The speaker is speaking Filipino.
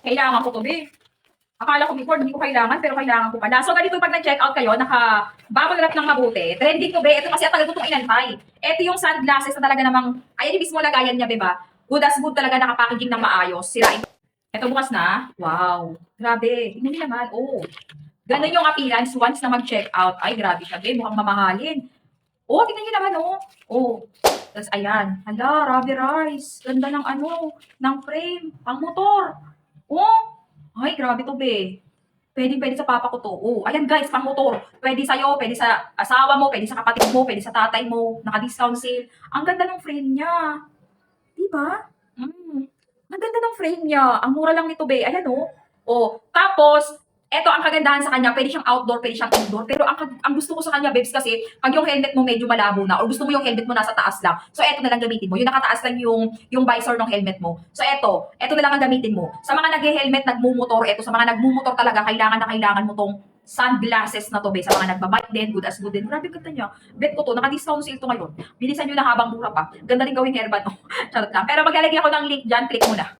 Kailangan ko to, be. Akala ko before hindi ko kailangan, pero kailangan ko pala. So, ganito pag nag-check out kayo, naka-bubble wrap ng mabuti. Trending to, be. Ito kasi ang tagal ko itong inantay. Ito yung sunglasses na talaga namang, ayan yung mismo lagayan niya, be ba? Good as good talaga, nakapackaging ng maayos. Sirain. Ito bukas na. Wow. Grabe. Tingnan niyo naman. Oh. Ganun yung appearance once na mag-check out. Ay, grabe siya, be. Mukhang mamahalin. Oh, tingnan niyo naman, oh. Oh. Tapos, ayan. Hala, Ravi Rice. Ganda ng ano, ng frame. Pang motor. Oh. Ay, grabe to, be. Pwede sa papa ko to. Oh, ayan guys, pang motor. Pwede sa'yo, pwede sa asawa mo, pwede sa kapatid mo, pwede sa tatay mo. Naka-discount sale. Ang ganda ng frame niya. Di ba? Ang ganda ng frame niya. Ang mura lang nito, be. Ayan, oh. Oh, tapos, eto ang kagandahan sa kanya, pwede siyang outdoor, pwede siyang indoor. Pero ang gusto ko sa kanya, babes, kasi pag yung helmet mo medyo malabo na, or gusto mo yung helmet mo nasa taas lang, so eto na lang gamitin mo. Yung nakataas lang yung visor ng helmet mo. So eto na lang ang gamitin mo. Sa mga nag-helmet, nagmumotor, eto sa mga nagmumotor talaga, kailangan mo tong sunglasses na to, be. Sa mga nagbabike din, good as good din. Grabe ganda niya. Bet ko to, naka-discount sale to ngayon. Bilisan nyo na habang mura pa. Ganda rin gawing hairband. Charot lang. Pero maglalagay ako ng link dyan, click mo na.